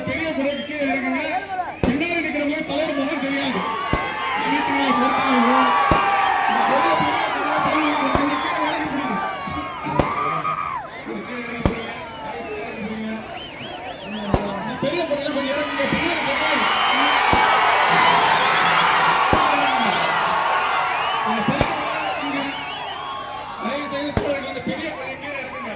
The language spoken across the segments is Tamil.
பெரிய குறைக்கு கீழே இருக்குங்க. பின்னாடி நிற்கிறவங்க தலைவர் போனா தெரியாது. பெரிய பொருள் தயவு செய்து பெரிய பொருள் கீழே இருக்குங்க.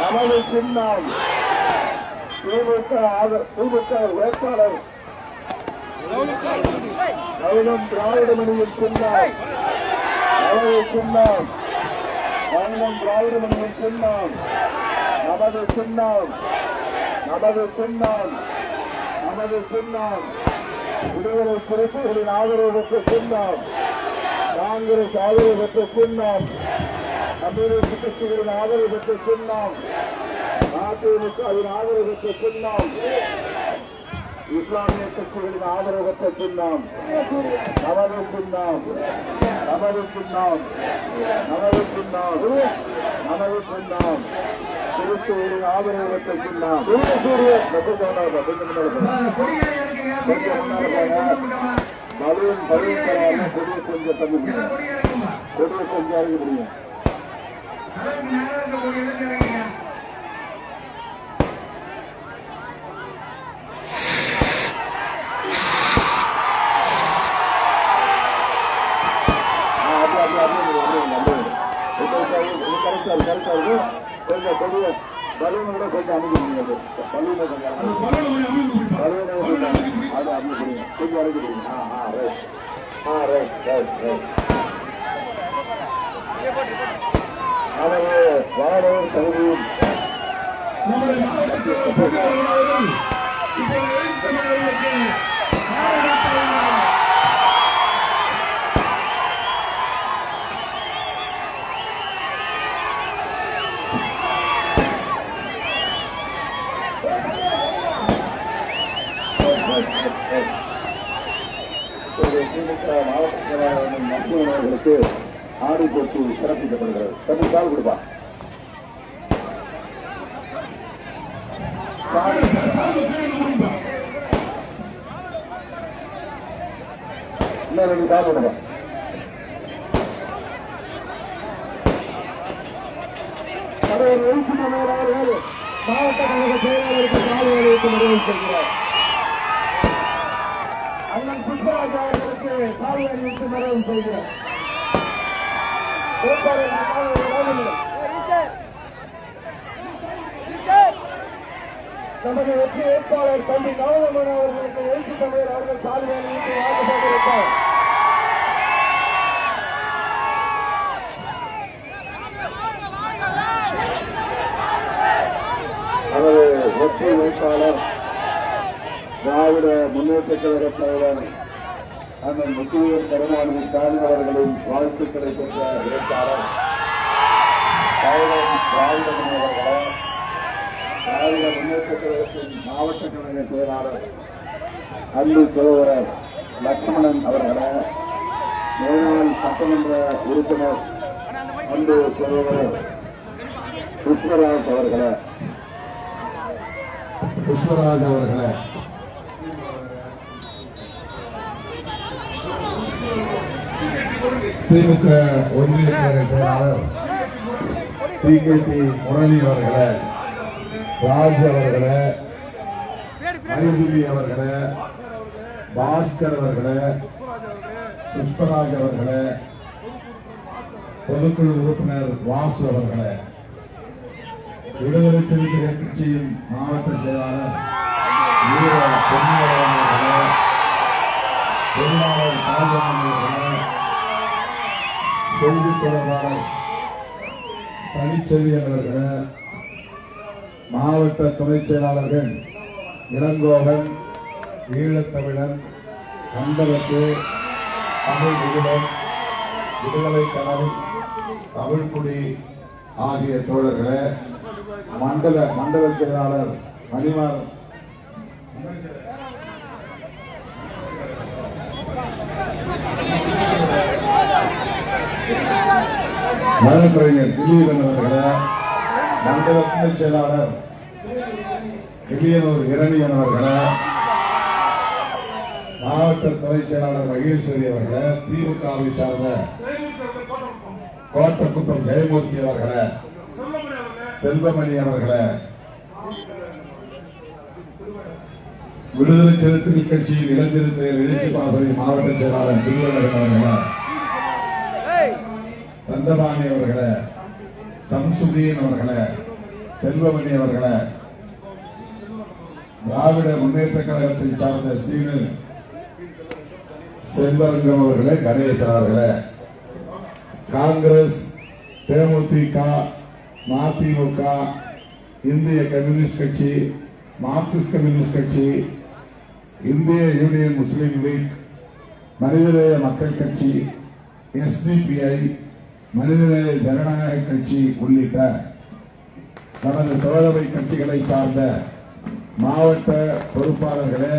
நமது சின்னம் திமுக வேட்பாளர் கவுனம் திராவிடமணியின் சின்னம். நமது சின்னம் கவுனம் திராவிடமணியின் சின்னம். நமது சின்னம் விடுதலை சிறுத்தைகளின் ஆதரவு பெற்ற சின்னம். காங்கிரஸ் ஆதரவு பெற்ற சின்னம். கம்யூனிஸ்ட் கட்சிகளின் ஆதரவு பெற்ற சின்னம். அதிமுகவின் ஆதரவு பெற்ற சின்னம். இஸ்லாமிய கட்சிகளின் ஆதரவு பெற்ற சின்னம். நமது சின்னம் திருச்சூரின் ஆதரவு பெற்ற சின்னம். பலூன் கொடிய கொஞ்சம் தம்பி கொடிய கொஞ்சம் அறிய முடியும். கொஞ்சம் கொடிய பலூன் கூட கொஞ்சம் அனுப்பிடுங்க. பலூனை கொஞ்சம் அது அனுப்பிடுங்க. கொஞ்சம் அனுப்பிடுங்க. வாடகை தகுதியும் நம்முடைய மாவட்டத்தில் திமுக மாவட்ட செயலாளர்களின் மத்திய உணவர்களுக்கு ஆடி போட்டி சிறப்பிக்கப்படுகிறது. தம்பி கால் கொடுப்பா. இன்னும் 2 கால் கொடுப்பா. மாவட்ட கழக செயலாளருக்கு கால் வேலைக்கு நிறைவு செய்கிறார். அண்ணன் புஷ்பராஜ் அவர்களுக்கு சாலை அணிவித்து நிறைவு செய்கிறார். நமது வெற்றி வேட்பாளர் தம்பி நவலமன் அவர்களுக்கு எழுச்சி தமிழர் அவர்கள் சாலை அணிவித்து வாக்கு சேகரித்தார். நமது வெற்றி வேட்பாளர் திராவிட முன்னேற்ற கழக தலைவர் அண்ணன் முத்துவேல் கருணாநிதி ஸ்டாலின் அவர்களின் வாழ்த்துக்களை பெற்ற வேட்பாளர் திராவிட முன்னேற்ற கழகத்தின் மாவட்ட கழக செயலாளர் அன்பு சகோதரர் லட்சுமணன் அவர்களை முன்னாள் சட்டமன்ற உறுப்பினர் அன்பு சகோதரர் புஷ்பராஜ் அவர்களே திமுக ஒன்றிய செயலாளர் டிகேடி முரளி அவர்களே, ராஜ் அவர்களே, அறிவுலி அவர்களே, பாஸ்கர் அவர்களே, புஷ்பராஜ் அவர்களே, பொதுக்குழு உறுப்பினர் வாசு அவர்களே, விடுதலை சிறுத்தைகள் கட்சியின் மாவட்ட செயலாளர் வீர பொன்னியவன் அவர்களே, பொருளாளர் காஜமணி அவர்களே, செய்தி தொடர்பாளர் தனிச்செழியன் அவர்களே, மாவட்ட துணை செயலாளர்கள் இளங்கோவன், ஈழத்தமிழன், கந்தரசு, தமிழ் விகிதம், விடுதலை கனவு, தமிழ்குடி ஆகிய தோழர்களே, மண்டல செயலாளர் மணிமார், வழக்கறிஞர் திலீபன் அவர்களே, மண்டல துணை செயலாளர் கிளியனூர் இரணியன் அவர்களே, மாவட்ட துணை செயலாளர் மகேஸ்வரி அவர்களே, திமுகவை சார்ந்த கோட்டக்குப்பம் ஜெயமூர்த்தி அவர்களே, செல்வமணி அவர்களே, விடுதலை சிறுத்தைகள் கட்சியின் இளந்திருத்தையில் எழுச்சி பாசறை மாவட்ட செயலாளர் திருவண்ணகன் அவர்களே, தண்டபாணி அவர்களே, சம்சுதீன் அவர்களே, செல்வமணி அவர்களே, திராவிட முன்னேற்ற கழகத்தை சார்ந்த சீனு செல்வரங்கம் அவர்களே, கணேசன் அவர்களே, காங்கிரஸ், தேமுதிக, மதிமுக, இந்திய கம்யூனிஸ்ட் கட்சி, மார்க்சிஸ்ட் கம்யூனிஸ்ட் கட்சி, இந்திய யூனியன் முஸ்லீம் லீக், மனிதநேய மக்கள் கட்சி, SDPI, மனிதநேய ஜனநாயக கட்சி உள்ளிட்ட தனது தோழமை கட்சிகளை சார்ந்த மாவட்ட பொறுப்பாளர்களே,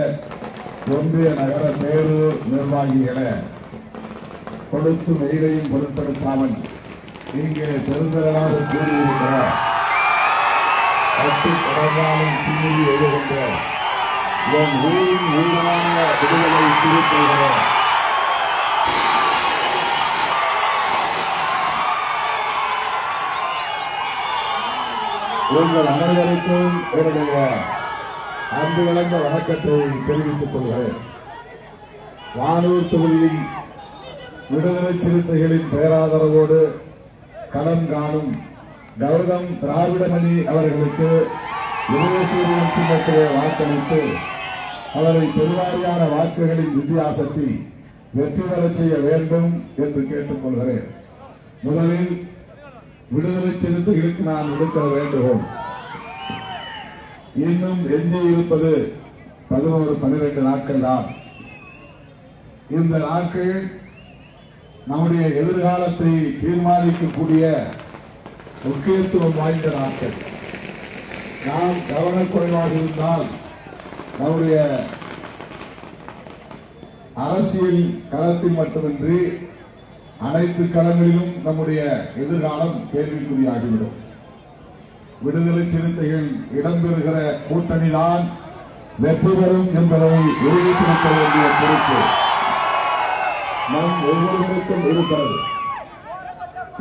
ஒன்றிய நகர பேரூர் நிர்வாகிகளே, கொடுத்து வெயிலையும் பொருட்படுத்தாமல் இங்கே பெருந்திரளாக கூறியிருக்கிற பட்டு தொடர்பாலும் தீங்கி எழுகின்ற என் ஊரின் ஊரான விடுதலை சிறுத்தைகளே, உங்கள் அனைவருக்கும் என்னுடைய அன்பு கலந்த வணக்கத்தை தெரிவித்துக் கொள்கிறேன். வானூர் தொகுதியில் விடுதலை சிறுத்தைகளின் பேராதரவோடு களம் காணும் கௌதம் திராவிடமணி அவர்களுக்கு இதயசூரியன் சின்னத்திலே வாக்களித்து அவரை பெருவாரியான வாக்குகளின் வித்தியாசத்தில் வெற்றி பெறச் செய்ய வேண்டும் என்று கேட்டுக் கொள்கிறேன். முதலில் விடுதலை சிறுத்தைகளுக்கு நான் விடுக்கிற வேண்டுகோள், இன்னும் எஞ்சி இருப்பது 11-12 நாட்கள் தான். இந்த நாட்கள் நம்முடைய எதிர்காலத்தை தீர்மானிக்கக்கூடிய முக்கியத்துவம் வாய்ந்த நாட்கள். நாம் கவனக்குறைவாக இருந்தால் நம்முடைய அரசியல் களத்தில் மட்டுமின்றி அனைத்து களங்களிலும் நம்முடைய எதிர்காலம் கேள்விக்குறியாகிவிடும். விடுதலை சிறுத்தைகள் இடம்பெறுகிற கூட்டணிதான் வெற்றி பெறும் என்பதை உறுதிப்படுத்த வேண்டிய பொறுப்பு நம் ஒவ்வொருவருக்கும் இருக்கிறது.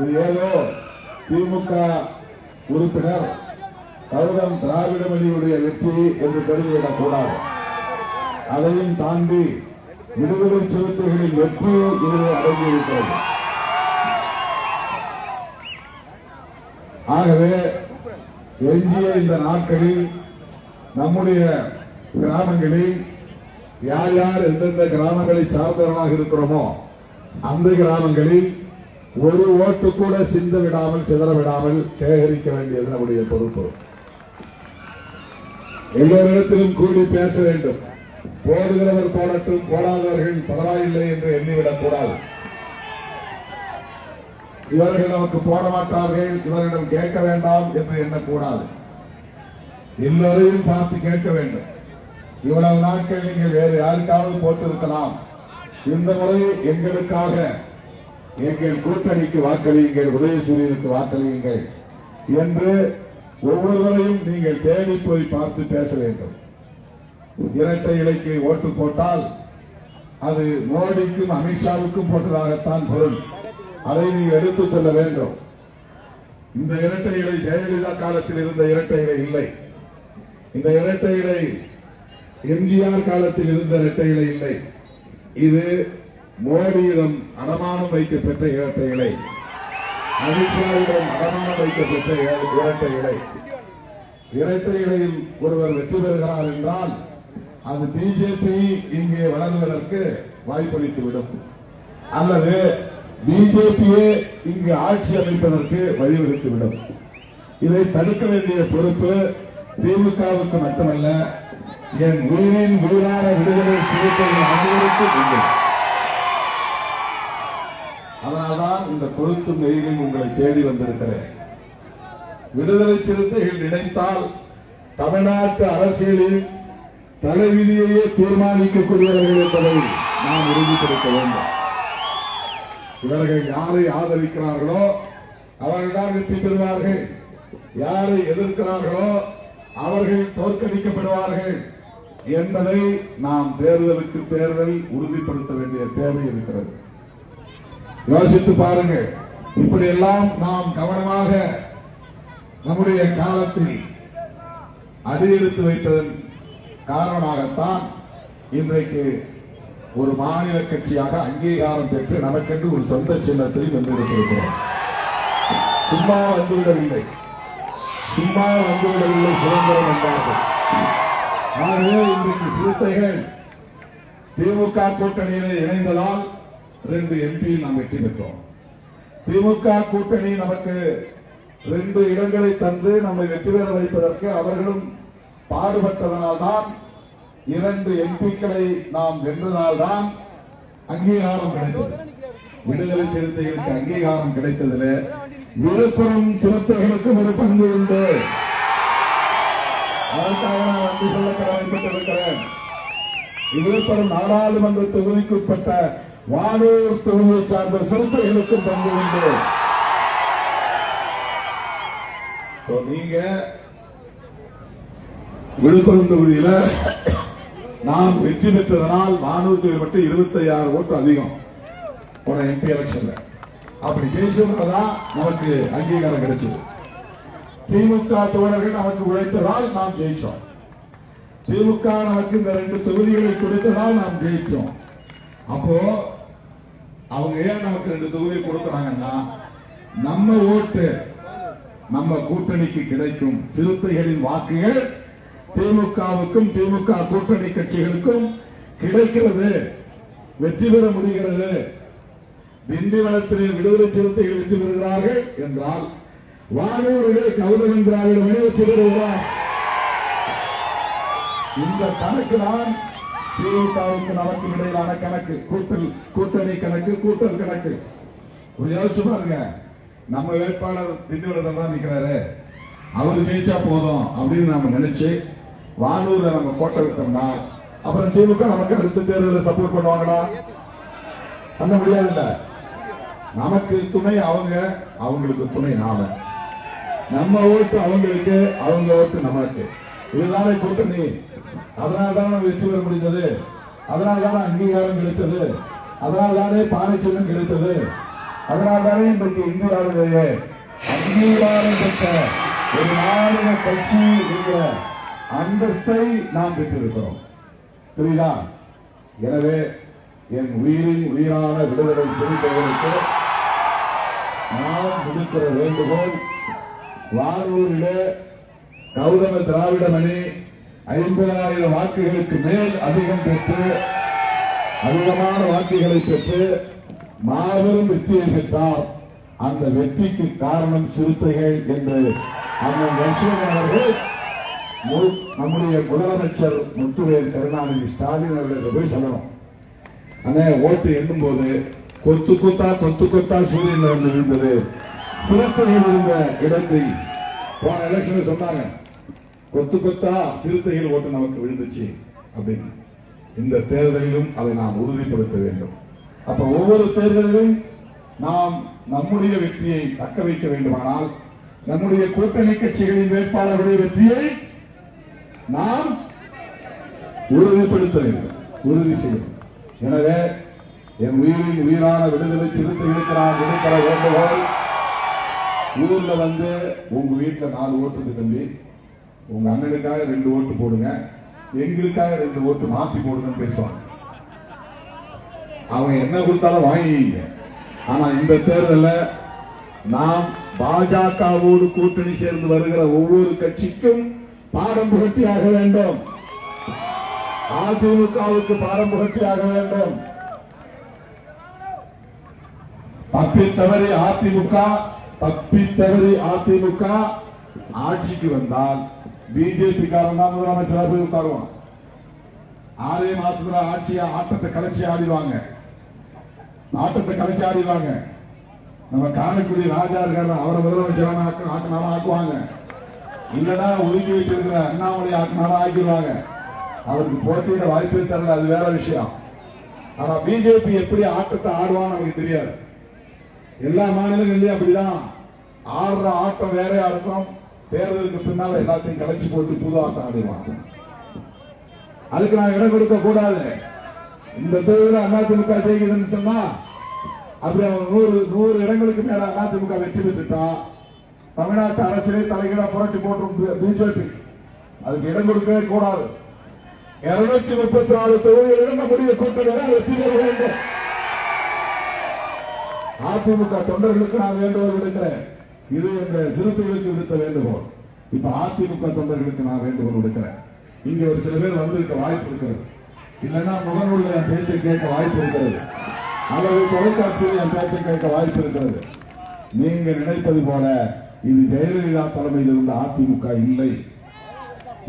இது ஏதோ திமுக உறுப்பினர் கௌதம் திராவிடமணியுடைய வெற்றி என்று கருதிவிடக் கூடாது. அதையும் தாண்டி விடுதலை சிறுத்தைகளின் வெற்றி இதில் அடங்கியிருக்கிறது. ஆகவே எஞ்சிய இந்த நாட்களில் நம்முடைய கிராமங்களில் யார் யார் எந்தெந்த கிராமங்களை சார்ந்தவர்களாக இருக்கிறோமோ அந்த கிராமங்களில் ஒரு ஓட்டு கூட சிந்த விடாமல் சிதற விடாமல் சேகரிக்க வேண்டியது நம்முடைய பொறுப்பு. எல்லோரிடத்திலும் கூடி பேச வேண்டும். போடுகிறவர் போடட்டும், போடாதவர்கள் பரவாயில்லை என்று எண்ணிவிடக் கூடாது. இவர்கள் நமக்கு போட மாட்டார்கள், இவரிடம் கேட்க வேண்டாம் என்று எண்ணக்கூடாது. எல்லோரையும் பார்த்து கேட்க வேண்டும். இவ்வளவு நாட்கள் நீங்கள் வேறு யாருக்காவது போட்டிருக்கலாம், இந்த முறை எங்களுக்காக எங்கள் கூட்டணிக்கு வாக்களியுங்கள், உதயசூரியனுக்கு வாக்களியுங்கள் என்று ஒவ்வொருவரையும் நீங்கள் தேடி போய் பார்த்து பேச வேண்டும். இரட்டை இலைக்கு ஓட்டு போட்டால் அது மோடிக்கும் அமித்ஷாவுக்கும் போட்டதாகத்தான் பொருள். அதை நீங்கள் எடுத்துச் சொல்ல வேண்டும். இந்த இரட்டை இலை ஜெயலலிதா காலத்தில் இருந்த இரட்டை இலை இல்லை. இந்த இரட்டை இலை எம்ஜிஆர் காலத்தில் இருந்த இரட்டை இலை இல்லை. இது மோடியிடம் அடமானம் வைக்கப்பெற்ற இரட்டை இலை, அமித்ஷாவிடம் அடமானம் வைக்கப்பெற்ற இரட்டை இலை. இரட்டை இலையில் ஒருவர் வெற்றி பெறுகிறார் என்றால் அது பிஜேபி இங்கே வளர்வதற்கு வாய்ப்பளித்துவிடும், அல்லது பிஜேபியே இங்கு ஆட்சி அமைப்பதற்கு வழிவகுத்துவிடும். இதை தடுக்க வேண்டிய பொறுப்பு திமுகவுக்கு மட்டுமல்ல, என் உயிரின் உயிரான விடுதலை சிறுத்தைகள் அனைவருக்கும் உண்டு. அதனால்தான் இந்த கொளுத்தும் வெயிலில் உங்களை தேடி வந்திருக்கிறேன். விடுதலை சிறுத்தைகள் நினைத்தால் தமிழ்நாட்டு அரசியலில் தலைவிதியையே தீர்மானிக்கக்கூடியவர்கள் என்பதை நாம் உறுதிப்படுத்த வேண்டும். இவர்கள் யாரை ஆதரிக்கிறார்களோ அவர்கள்தான் வெற்றி பெறுவார்கள், யாரை எதிர்க்கிறார்களோ அவர்கள் தோற்கடிக்கப்படுவார்கள் என்பதை நாம் தேர்தலுக்கு தேர்தல் உறுதிப்படுத்த வேண்டிய தேவை இருக்கிறது. யோசித்து பாருங்கள். இப்படியெல்லாம் நாம் கவனமாக நம்முடைய காலத்தில் அடியெடுத்து வைத்ததன் காரணமாகத்தான் இன்றைக்கு ஒரு மாநில கட்சியாக அங்கீகாரம் பெற்று நமக்கென்று ஒரு சொந்த சின்னத்தை வென்றிருக்கிறோம். சும்மா வந்துவிடவில்லை, சும்மா வந்துவிடவில்லை சுதந்திரம் என்றார்கள். ஆகவே இன்றைக்கு சிறுத்தைகள் திமுக கூட்டணியிலே இணைந்ததால் 2 MP நாம் வெற்றி பெற்றோம். திமுக கூட்டணி நமக்கு 2 இடங்களை தந்து நம்மை வெற்றி பெற வைப்பதற்கு அவர்களும் பாடுபட்டதனால்தான் 2 MPக்களை நாம் வென்றதால்தான் அங்கீகாரம் கிடைத்தது. விடுதலை சிறுத்தைகளுக்கு அங்கீகாரம் கிடைத்ததில் விழுப்புரம் சிறுத்தைகளுக்கும் ஒரு பங்கு உண்டு. அதற்காக நான் நன்றி சொல்ல கடமைப்பட்டிருக்கிறேன். விழுப்புரம் நாடாளுமன்ற தொகுதிக்குட்பட்ட வானூர் தொகுதியை சார்ந்த சிறுத்தைகளுக்கும் பங்கு உண்டு. நீங்க விழுப்புரம் தொகுதியில நாம் வெற்றி பெற்றதனால் வானூர் தொகுதி மட்டும் 26 ஓட்டு அதிகம் போன MP எலெக்ஷன்ல. அப்படி ஜெயிச்சதுதான் நமக்கு அங்கீகாரம் கிடைச்சது. திமுக தோழர்கள் நமக்கு உழைத்ததால் நாம் ஜெயிச்சோம். திமுக நமக்கு இந்த 2 தொகுதிகளை கொடுத்ததால் நாம் ஜெயிச்சோம். அப்போ அவங்க ஏன் நமக்கு 2 தொகுதி கொடுக்கிறாங்கன்னா, நம்ம ஓட்டு நம்ம கூட்டணிக்கு கிடைக்கும், சிறுத்தைகளின் வாக்குகள் திமுகவுக்கும் திமுக கூட்டணி கட்சிகளுக்கும் கிடைக்கிறது, வெற்றி பெற முடிகிறது. திண்டிவனத்திலே விடுதலை சிறுத்தைகள் வெற்றி பெறுகிறார்கள் என்றால் வானூரிலே கௌதமன் திராவிட வெற்றி பெறுகிறார். இந்த கணக்கு தான் திமுகவுக்கு நமக்கு இடையிலான கணக்கு, கூட்டணி கணக்கு, கூட்டல் கணக்கு. ஒரு யோசிச்சு பாருங்க, நம்ம வேட்பாளர் திண்டிவனத்தில் தான் நிற்கிறாரு, அவரு ஜெயிச்சா போதும் அப்படின்னு நம்ம நினைச்சு வானூர்ல நம்ம கோட்டை விட்டோம்னா அப்புறம் திமுக நமக்கு அடுத்த தேர்தலில் சப்போர்ட் பண்ணுவாங்களா? பண்ண முடியாதுல்ல. நமக்கு துணை அவங்க, அவங்களுக்கு துணை நாம. நம்ம ஓட்டு அவங்களுக்கு, அவங்க ஓட்டு நமக்கு. இதுதானே கூட்டணி. அதனால்தான் நம்ம வெற்றி பெற முடிந்தது, அதனால்தானே அங்கீகாரம் கிடைத்தது, அதனால்தானே பானைச்சலம் கிடைத்தது, அதனால்தானே இன்றைக்கு இந்தியாவிலேயே அங்கீகாரம் பெற்ற ஒரு மாநில கட்சி என்ற அந்தஸ்தை நாம் பெற்றிருக்கிறோம். புரியுதா? எனவே என் உயிரின் உயிரான விடுதலை சிறுத்தைகளுக்கு நாம் விடுக்கிற வேண்டுகோள், வானூரிலே கௌதம திராவிடமணி 50,000 வாக்குகளுக்கு மேல் அதிகம் பெற்று, அதிகமான வாக்குகளை பெற்று மாபெரும் வெற்றியை பெற்றார். அந்த வெற்றிக்கு காரணம் சிறுத்தைகள் என்று அண்ணன் லட்சுமணன் அவர்கள் நம்முடைய முதலமைச்சர் முத்துவேல் கருணாநிதி ஸ்டாலின் அவர்களுக்கு போய் சொல்லணும். அந்த ஓட்டு எண்ணும் போது கொத்து கொத்தா சூரியன் வந்து விழுந்தது, சிறுத்தைகள் இருந்த இடத்தில் போன எலெக்ஷன் சொன்னாங்க, கொத்து கொத்தா சிறுத்தைகள் ஓட்டு நமக்கு விழுந்துச்சு அப்படின்னு. இந்த தேர்தலிலும் அதை நாம் உறுதிப்படுத்த வேண்டும். அப்ப ஒவ்வொரு தேர்தலிலும் நாம் நம்முடைய வெற்றியை தக்க வைக்க வேண்டுமானால் நம்முடைய கூட்டணி கட்சிகளின் வேட்பாளருடைய வெற்றியை நாம் உறுதிப்படுத்த வேண்டும், உறுதி செய்யும். எனவே என் உயிரின் உயிரான விடுதலை சிறுத்தைகளுக்கு நான் விடுக்கிற வேண்டுகோள், ஊர்ல வந்து உங்க வீட்டுல 4 ஓட்டு இருக்கு தம்பி, உங்க அண்ணனுக்காக 2 ஓட்டு போடுங்க, எங்களுக்காக 2 ஓட்டு மாத்தி போடுங்கன்னு பேசுவாங்க. அவங்க என்ன கொடுத்தாலும் வாங்கிங்க. ஆனா இந்த தேர்தலில் நாம் பாஜகவோடு கூட்டணி சேர்ந்து வருகிற ஒவ்வொரு கட்சிக்கும் பாடம் புகட்டியாக வேண்டும், அதிமுகவுக்கு பாடம் புகட்டியாக வேண்டும். தப்பித்தவறி அதிமுக ஆட்சிக்கு வந்தால் பிஜேபி காரன் தான் முதலமைச்சராக போய் உட்காருவான். 6 மாசத்துல ஆட்டத்தை கலைச்சி ஆடிடுவாங்க. நம்ம காரைக்குடி ராஜா இருக்காரு, அவரை முதலமைச்சரான ஆக்குவாங்க. இல்லைன்னா ஒதுக்கி வச்சிருக்கிற அண்ணாமலை ஆக்கினாலும் ஆக்கிடுவாங்க. அவருக்கு போட்டியிட வாய்ப்பே தரல, அது வேற விஷயம். ஆனா பிஜேபி எப்படி ஆட்டத்தை ஆடுவான்னு நமக்கு தெரியாது. எல்லா மாநிலங்கள்லயும் அப்படிதான் ஆடுற ஆட்டம் வேறையா இருக்கும். தேர்தலுக்கு பின்னால எல்லாத்தையும் கலைச்சு போட்டு புது ஆட்டம் ஆடிடுவாங்க. அதுக்கு நான் இடம் கொடுக்க கூடாது. இந்த தேர்தலில் அதிமுக ஜெயிக்குதுன்னு சொன்னா அப்படி அவங்க 100 இடங்களுக்கு மேல அதிமுக வெற்றி பெற்றுட்டா தமிழ்நாட்டு அரசியலை தலைகீழா புரட்டி போட்டு பிஜேபி. அதுக்கு இடம் கொடுக்கவே கூடாது. 234 தொகுதிகள் நம்முடைய கூட்டணியாக வெற்றி பெற வேண்டும். அதிமுக தொண்டர்களுக்கு நான் வேண்டுகோள் விடுக்கிறேன். இது எங்க சிறுத்தைகளுக்கு விடுத்த வேண்டுகோள். இப்ப அதிமுக தொண்டர்களுக்கு நான் வேண்டுகோள் விடுக்கிறேன். இங்க ஒரு சில பேர் வந்திருக்க வாய்ப்பு இருக்கிறது, இல்லைன்னா முகநூல்ல என் பேச்சை கேட்க வாய்ப்பு இருக்கிறது, அல்லது தொலைக்காட்சியில் என் பேச்சை கேட்க வாய்ப்பு இருக்கிறது. நீங்க நினைப்பது போல இது ஜெயலலிதா தலைமையில் இருந்த அதிமுக இல்லை.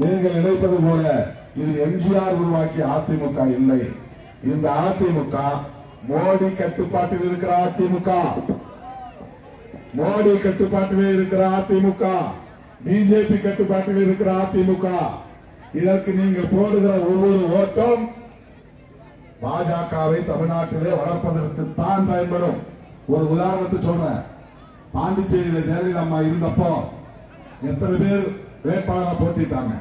நீங்கள் நினைப்பது போல இது எம்ஜிஆர் உருவாக்கிய அதிமுக இல்லை. இந்த அதிமுக மோடி கட்டுப்பாட்டில் இருக்கிற அதிமுக, மோடி கட்டுப்பாட்டிலே இருக்கிற அதிமுக, பிஜேபி கட்டுப்பாட்டில் இருக்கிற அதிமுக. இதற்கு நீங்கள் போடுகிற ஒவ்வொரு ஓட்டம் பாஜகவை தமிழ்நாட்டிலே வளர்ப்பதற்கு தான் பயன்படும். ஒரு உதாரணத்தை சொல்றேன். பாண்டிச்சேரியில ஜெயலலிதா அம்மா இருந்தப்போ எத்தனை பேர் வேட்பாளராக போட்டிட்டாங்க.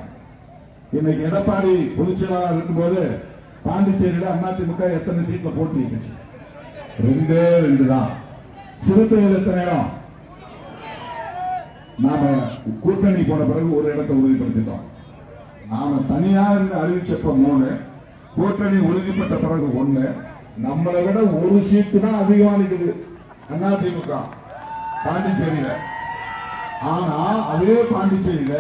இன்னைக்கு எடப்பாடி பொதுச்செயலாளர் இருக்கும்போது பாண்டிச்சேரியில அதிமுக எத்தனை சீட்ல போட்டிட்டு? 2 தான். சிறுத்தைகள் எத்தனை இடம்? நாம கூட்டணி போன பிறகு ஒரு இடத்தை உறுதிப்படுத்திட்டோம். நாம தனியா அறிவிச்சப்ப 3, கூட்டணி உறுதிப்பட்ட பிறகு 1. நம்மளை விட ஒரு சீட்டு தான் அதிகமா இருக்குது அதிமுக பாண்டிச்சேரியில. ஆனா அதே பாண்டிச்சேரியில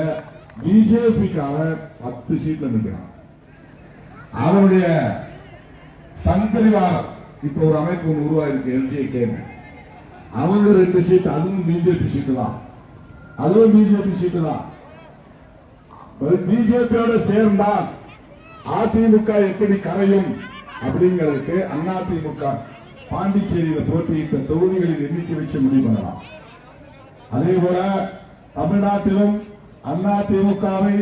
பிஜேபிக்காக 10 சீட்ல நிற்கிறான். அவருடைய சங்கரிவாரம் இப்ப ஒரு அமைப்பு ஒன்று உருவாயிருக்கு, எல்ஜேகே. அவங்க 2 சீட், அதுவும் பிஜேபி சீட்டு தான். பிஜேபியோட சேர்ந்தால் அதிமுக எப்படி கரையும் அப்படிங்கிறதுக்கு அதிமுக பாண்டிச்சேரியில போட்டியிட்ட தொகுதிகளின் எண்ணிக்கை வச்சு முடிவு பண்ணலாம். அதே போல தமிழ்நாட்டிலும் அதிமுகவை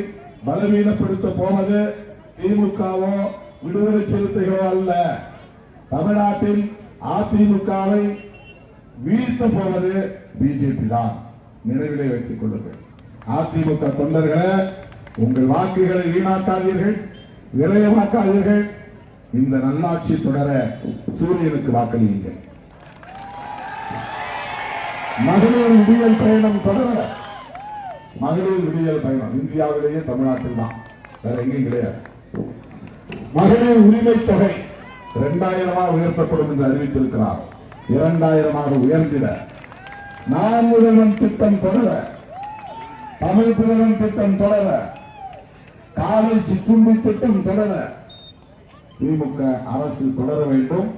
பலவீனப்படுத்த போவது திமுகவோ விடுதலை சிறுத்தைகளோ அல்ல. தமிழ்நாட்டில் அதிமுகவை வீழ்த்த போவது பிஜேபி தான். நினைவிலே வைத்துக் கொள்ளுங்கள். அதிமுக தொண்டர்களே, உங்கள் வாக்குகளை வீணாக்காதீர்கள், விரயமாக்காதீர்கள். இந்த நல்லாட்சி தொடர சூரியனுக்கு வாக்களியுங்கள். மகளிர் விடியல் பயணம் தொடர. மகளிர் விடியல் பயணம் இந்தியாவிலேயே தமிழ்நாட்டில் தான், வேற எங்கேயும் கிடையாது. மகளிர் உரிமை தொகை 2000 உயர்த்தப்படும் என்று அறிவித்திருக்கிறார். 2000 உயர்ந்திட நான் முதல்வன் திட்டம் தொடர, தமிழ் புதல்வன் திட்டம் தொடர, காலை சிற்றுண்டி திட்டம் தொடர திமுக அரசு தொடர வேண்டும்.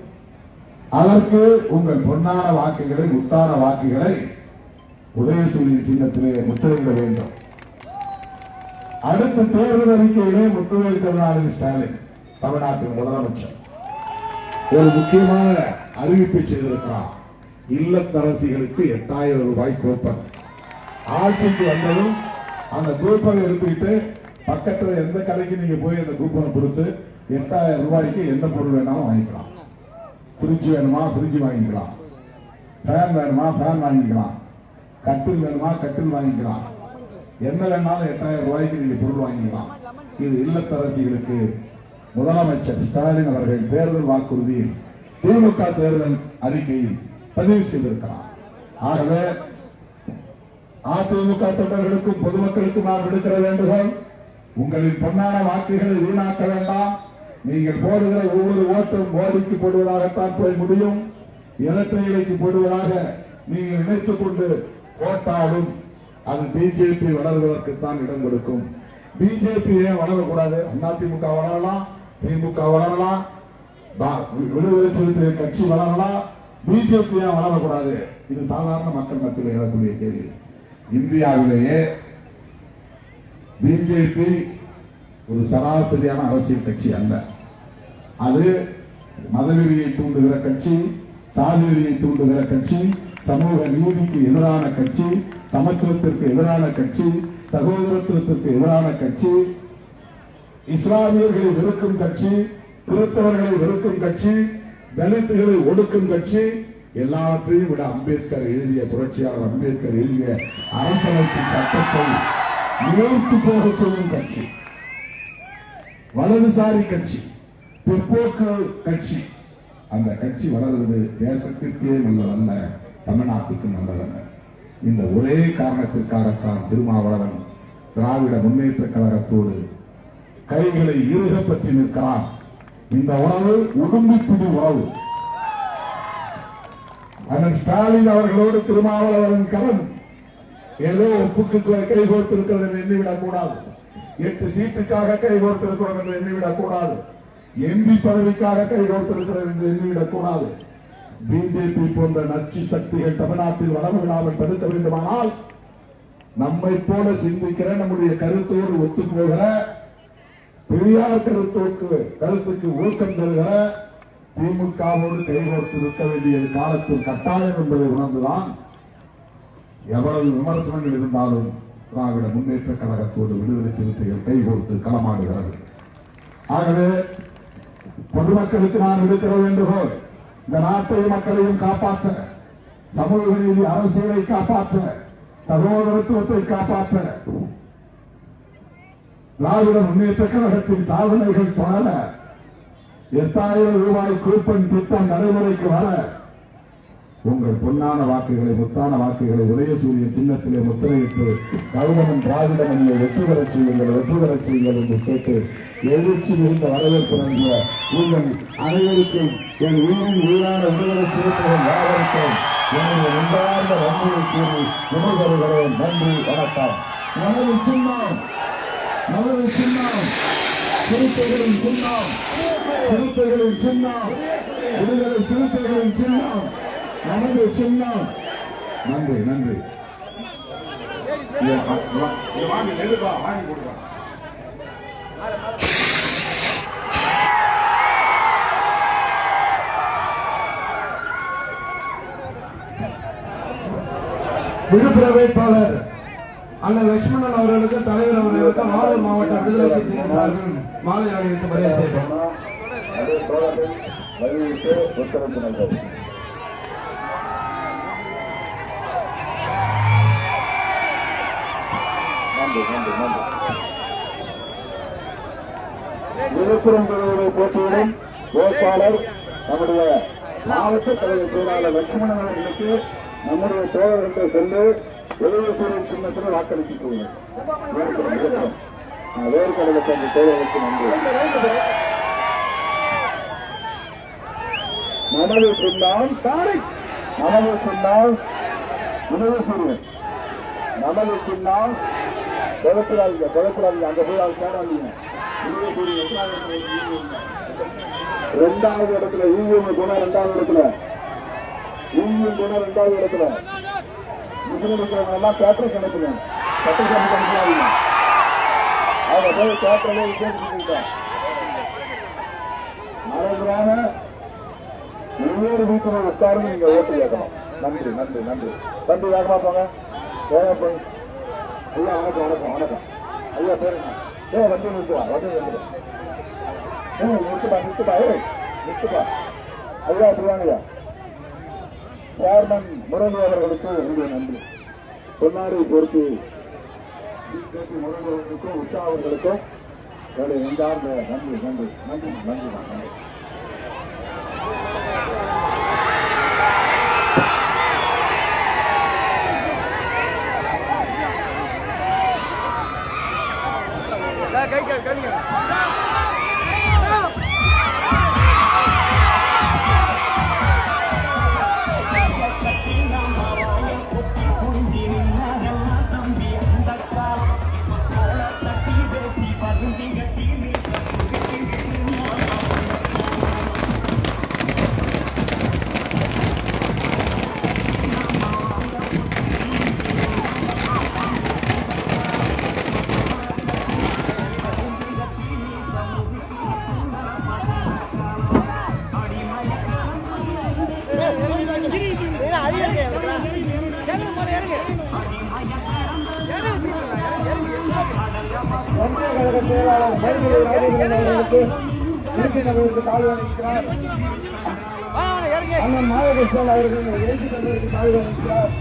அதற்கு உங்கள் பொன்னான வாக்குகளை, முத்தான வாக்குகளை உதயசூரியன் சின்னத்திலே முத்திரையிட வேண்டும். அடுத்த தேர்தல் அறிக்கையிலே முத்துவேல் கருணாநிதி ஸ்டாலின் தமிழ்நாட்டின் முதலமைச்சர் ஒரு முக்கியமான அறிவிப்பை செய்திருக்கிறார். இல்லத்தரசிகளுக்கு 8000 ரூபாய் கூப்பன். ஆட்சிக்கு வந்ததும் அந்த கூப்பனை எடுத்துக்கிட்டு பக்கத்துல எந்த கடைக்கு நீங்க போய் அந்த கூப்பனை கொடுத்து 8000 ரூபாய்க்கு எந்த பொருள் வேணாலும் வாங்கிக்கலாம். ஃப்ரிட்ஜ் வேணுமா ஃப்ரிட்ஜ் வாங்கிக்கலாம், ஃபேன் வேணுமா ஃபேன் வாங்கிக்கலாம், கட்டில் வேணுமா கட்டில் வாங்கிக்கலாம், என்ன வேணாலும் 8000 ரூபாய்க்கு நீங்க பொருள் வாங்கிக்கலாம். இது இல்லத்தரசிகளுக்கு முதலமைச்சர் ஸ்டாலின் அவர்கள் தேர்தல் வாக்குறுதியில் திமுக தேர்தல் அறிக்கையில் பதிவு செய்திருக்கிறார். ஆகவே அதிமுக தொண்டர்களுக்கும் பொதுமக்களுக்கும் நான் விடுக்கிற வேண்டுகோள், உங்களின் பொன்னான வாக்குகளை வீணாக்க வேண்டாம். நீங்கள் போடுகிற ஒவ்வொரு ஓட்டும் மோடிக்கு போடுவதாகத்தான் போய் முடியும். இரட்டை இலைக்கு போடுவதாக நீங்கள் நினைத்துக் கொண்டு போட்டாலும் அது பிஜேபி வளர்வதற்குத்தான் இடம் கொடுக்கும். பிஜேபி ஏன் வளரக்கூடாது? அதிமுக வளரலாம், திமுக வளரலாம், விடுதலை சிறுத்தைகள் கட்சி வளரலாம், பிஜேபி ஏன் வளரக்கூடாது? இது சாதாரண மக்கள் மத்தியில் எழக்கூடிய கேள்வி. இந்தியாவிலேயே பிஜேபி ஒரு சராசரியான அரசியல் கட்சி அல்ல. அது மதவெறியை தூண்டுகிற கட்சி, சாதிவெறியை தூண்டுகிற கட்சி, சமூக நீதிக்கு எதிரான கட்சி, சமத்துவத்திற்கு எதிரான கட்சி, சகோதரத்துவத்திற்கு எதிரான கட்சி, இஸ்லாமியர்களை வெறுக்கும் கட்சி, கிறிஸ்தவர்களை வெறுக்கும் கட்சி, தலித்துகளை ஒடுக்கும் கட்சி, எல்லாவற்றையும் விட அம்பேத்கர் எழுதிய, புரட்சியாளர் அம்பேத்கர் எழுதிய அரசியலமைப்பு சட்டத்தை நிறுத்து போக செய்யும் கட்சி, வலதுசாரி கட்சி, பிற்போக்கு கட்சி. அந்த கட்சி வளர்வது தேசத்திற்கே நல்லதல்ல, தமிழ்நாட்டுக்கு நல்லதல்ல. இந்த ஒரே காரணத்திற்காகத்தான் திருமாவளவன் திராவிட முன்னேற்ற கழகத்தோடு கைகளை இறுக பற்றி நிற்கிறான். இந்த உறவு உடும்பிப்பிடி உறவு. அண்ணன் ஸ்டாலின் அவர்களோடு திருமாவளவன் கரம் ஏதோ ஒப்புக்கு கைகோர்த்திருக்கிறது என்று எண்ணிவிடக் கூடாது. 8 சீட்டுக்காக கைகோர்த்திருக்கிறோம் என்று எண்ணிவிடக் கூடாது. எம்பி பதவிக்காக கைகோர்த்திருக்கிறது என்று எண்ணிவிடக் கூடாது. பிஜேபி போன்ற நச்சு சக்திகள் தமிழ்நாட்டில் வளர விடாமல் தடுக்க வேண்டுமானால் நம்மை போல சிந்திக்கிற, நம்முடைய கருத்தோடு ஒத்துப்போகிற, பெரியார் கருத்துக்கு ஊக்கம் தருகிற திமுகவோடு கைகோர்த்து இருக்க வேண்டியது காலத்தில் கட்டாயம் என்பதை உணர்ந்துதான் எவ்வளவு விமர்சனங்கள் இருந்தாலும் திராவிட முன்னேற்ற கழகத்தோடு விடுதலை சிறுத்தைகள் கைகோர்த்து களமாடுகிறது. ஆகவே பொதுமக்களுக்கு நான் விடுக்கிற வேண்டுகோள், இந்த நாட்டை மக்களையும் காப்பாற்ற, சமூக நீதி அரசியலை காப்பாற்ற, சகோதரத்துவத்தை காப்பாற்ற, திராவிட முன்னேற்ற கழகத்தின் சாதனைகள் தொடர, 8000 ரூபாய் கூப்பன் திட்டம் நடைமுறைக்கு வர, உங்கள் பொன்னான வாக்குகளை, முத்தான வாக்குகளை உதயசூரிய சின்னத்திலே முத்திரையிட்டு கௌதமன் திராவிட மணியை வெற்றி பெறச் செய்யுங்கள் என்று கேட்டு எழுச்சி மிகுந்த வரவேற்பு நல்கிய உங்கள் அனைவருக்கும் என் உயிரின் உயிரான விடுதலை சிறுத்தைகள் வரவேற்கிறேன். என்னுடைய முன்பார்ந்த நன்றியை கூறி விடைபெறுகிறேன். நன்றி, வணக்கம். நமது சின்னம் சிறுத்தைகளின் சின்னம், சிறுத்தைகளின் சின்னம், விடுதலை சிறுத்தைகளின் சின்னம், நமது சின்னம். நன்றி நன்றி. வாங்கி நெருப்பா வாங்கி கொடுப்பா. விழுப்புர வேட்பாளர் அண்ணன் லட்சுமணன் அவர்களுக்கு, தலைவர் அவர்களுக்கு ஆரூர் மாவட்ட விடுதலை சிறுத்தைகள் சார்பில் மாலை அணிவித்து மரியாதை செய்யப்படும். விழுப்புரம் தொகுதியை போட்டியிடும் வேட்பாளர் நம்முடைய மாவட்ட தலைவர் செயலாளர் லட்சுமணன் அவர்களுக்கு நம்முடைய தோழர்கள் சென்று விடுதலைசூரியன் சின்னத்தில் வாக்களித்துக் கொள்ளுங்கள். வேறுபடுத்த அந்த தோழர்களுக்கு நன்றி. நமது சின்னம் விடுதலைசூரியன், நமது சின்னம் குழப்படாதீங்க. அங்க போய் அது தேடாதீங்க. இரண்டாவது இடத்துல ஈவிஎம் குணம், இரண்டாவது இடத்துல ஈவிஎம் குணம், இரண்டாவது இடத்துல முஸ்லிம் இருக்கிறவங்க எல்லாம் பேப்பரை கணக்குங்க, சட்டசபை கணக்காதீங்க. அவங்க போய் பேப்பரே கேட்டுக்கிட்டு மறந்துடாம ஒவ்வொரு வீட்டில் உட்கார்ந்து நீங்க ஓட்டு கேட்கணும். நன்றி நன்றி நன்றி நன்றி. வேகமா போங்க, வேகமா போய். ஐயா வணக்கம் வணக்கம் வணக்கம். ஐயா பேருங்க. வண்டி நிறுத்துவா, வண்டி நிறுத்துவா, நிறுத்துப்பா நிறுத்துப்பா. ஐயா இப்படி வாங்கய்யா. சேர்மன் முரளி அவர்களுக்கு என்னுடைய நன்றி. பொன்னாரை பொறுத்து முரளி அவர்களுக்கும் உஷா அவர்களுக்கும் என்னுடைய நெஞ்சார்ந்த நன்றி நன்றி நன்றி நன்றி நன்றி. ஒன்றிய கழக செயலாளர் மருத்துவ ராஜேந்திரன் அவர்களுக்கு உறுப்பினர்களுக்கு தாழ்வு அளிக்கிறார். அண்ணன் மாதகிருஷ்ணன் அவர்கள் உறுப்பினர்களுக்கு தாழ்வு அளிக்கிறார்.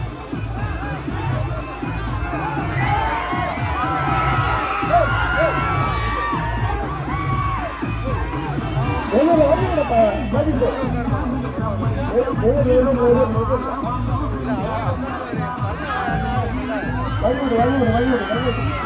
வழிவிடு